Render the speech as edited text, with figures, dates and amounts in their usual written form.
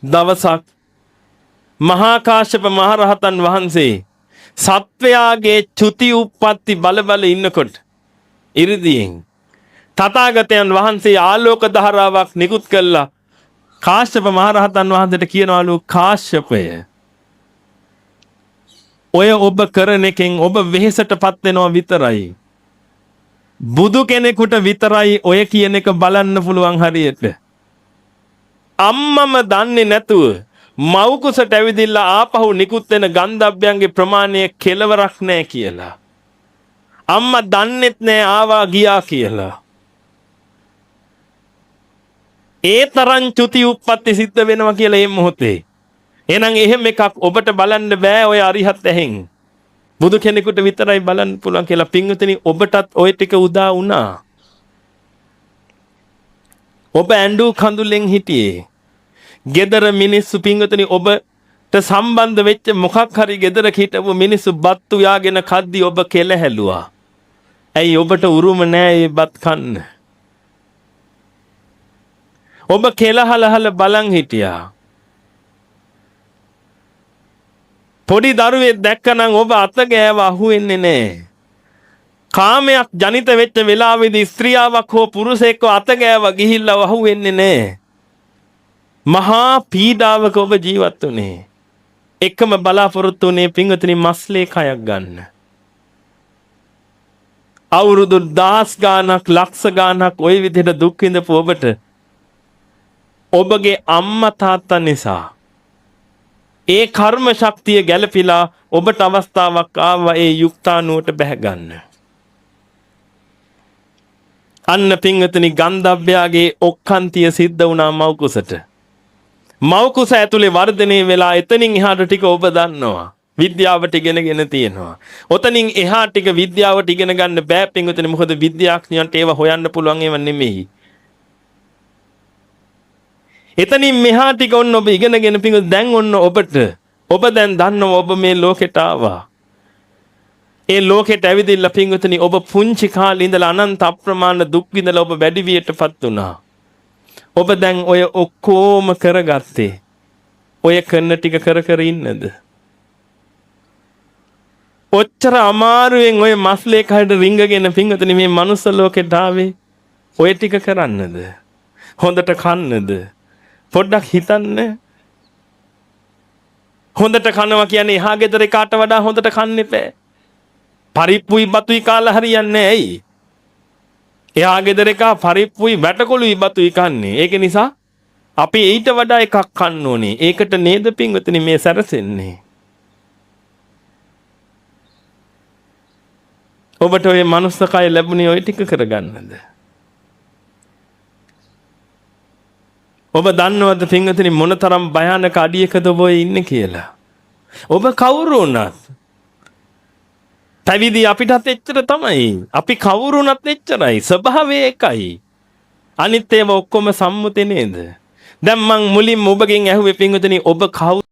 දවසක් මහා කාශ්‍යප මහරහතන් වහන්සේ සත්වයාගේ චුති උප්පත්ති බල ඉන්නකොට ඉරිදීන් තථාගතයන් වහන්සේ ආලෝක ධාරාවක් නිකුත් කළා. කාශ්‍යප මහරහතන් වහන්සේට කියනවලු කාශ්‍යපය ඔය ඔබ කරන එකෙන් ඔබ වෙහෙසටපත් වෙනවා විතරයි. බුදු කෙනෙකුට විතරයි ඔය කියන එක බලන්න පුළුවන් හරියට. අම්මම දන්නේ නැතුව මව් කුසට ඇවිදිලා ආපහු නිකුත් වෙන ගන්ධබ්බයන්ගේ ප්‍රමාණය කෙලවරක් නැහැ කියලා. අම්මා දන්නෙත් නැහැ ආවා ගියා කියලා. ඒ තරම් චුති උප්පත්ති සිද්ධ වෙනවා කියලා මේ මොහොතේ. එහෙනම් එහෙම එකක් ඔබට බලන්න බෑ ඔය අරිහත් ඇහෙන්. බුදු කෙනෙකුට විතරයි බලන්න පුළුවන් කියලා. පින්වතුනි ඔබටත් ওই ටික උදා වුණා. ඔබ ඇඬු කඳුලෙන් හිටියේ. gedara මිනිස්සු පින්වතුනි ඔබට සම්බන්ධ වෙච්ච මොකක් හරි gedara හිටපු මිනිස්සු බත්තු යාගෙන කද්දි ඔබ කෙල හැලුවා. ඇයි ඔබට උරුම නෑ මේ බත් කන්න? ඔබ කෙලහලහල බලන් හිටියා. පොඩි දරුවෙක් දැක්කනම් ඔබ අත ගෑව අහුවෙන්නේ නැහැ. කාමයක් ජනිත වෙච්ච වෙලාවේදී ස්ත්‍රියාවක් හෝ පුරුෂයෙක්ව අත ගෑව ගිහිල්ලා අහුවෙන්නේ නැහැ. මහා පීඩාවක ඔබ ජීවත් වුණේ. එකම බලාපොරොත්තු වුණේ පින්වතුනි මස්ලේ කයක් ගන්න. අවුරුදු 10 ගාණක් ලක්ෂ ගාණක් ওই විදිහට දුක් විඳපු ඔබට ඔබගේ අම්මා තාත්තා නිසා ඒ කර්ම ශක්තිය ගැළපිලා ඔබට අවස්ථාවක් ආවා ඒ යුක්තාණුවට බැහැ ගන්න. අන්න පින්වතුනි ගන්ධබ්බයාගේ ඔක්කාන්තිය සිද්ධ වුණා මව් කුසට. මව් කුස ඇතුලේ වර්ධනය වෙලා එතනින් එහාට ටික ඔබ දන්නවා. විද්‍යාවට ඉගෙනගෙන තියෙනවා. ඔතනින් එහා ටික විද්‍යාවට ඉගෙන ගන්න බෑ පින්වතුනි. මොකද විද්‍යාඥයන්ට ඒව හොයන්න පුළුවන් ඒවා නෙමෙයි. එතනින් මෙහා ටික ඔන්න ඔබ ඉගෙනගෙන පින්වතුනි දැන් ඔන්න ඔබ දැන් දන්නවා ඔබ මේ ලෝකෙට ආවා. ඒ ලෝකෙට ඇවිදින්න පින්වතුනි ඔබ පුංචි කාලේ ඉඳලා අනන්ත අප්‍රමාණ දුක් විඳලා ඔබ වැඩි වියටපත් වුණා. ඔබ දැන් ඔය ඔක්කොම කරගත්තේ ඔය කරන ටික කර ඉන්නද? ඔච්චර අමාරුවෙන් ඔය මස්ලේ කඩ රිංගගෙන පින්වතුනි මේ මනුස්ස ලෝකෙට ආවේ ඔය ටික කරන්නද? හොඳට කන්නද? පොඩ්ඩක් හිතන්න. හොඳට කනවා කියන්නේ එහා ගෙදර එකාට වඩා හොඳට කන්න එපා. පරිප්පුයි බතුයි කාලා හරියන්නේ නැහැ. ඇයි? එහා ගෙදර එකා පරිප්පුයි වැටකොළුයි බතුයි කන්නේ. ඒක නිසා අපි ඊට වඩා එකක් කන්න ඕනේ. ඒකට නේද පින්වතුනි මේ සැරසෙන්නේ. ඔබට ඔය මනුස්ස කය ලැබුණේ ඔය ටික කරගන්නද? ඔබ දන්නවද පින්වතුනි මොනතරම් භයානක අඩියකද ඔබ ඉන්නේ කියලා? ඔබ කවුරු වුණත් පැවිදි අපිටත් එච්චර තමයි. අපි කවුරු වුණත් එච්චරයි. ස්වභාවය එකයි. අනිත් ඒවා ඔක්කොම සම්මුති නේද? දැන් මං මුලින්ම ඔබගෙන් ඇහුවේ පින්වතුනි ඔබ කවුද?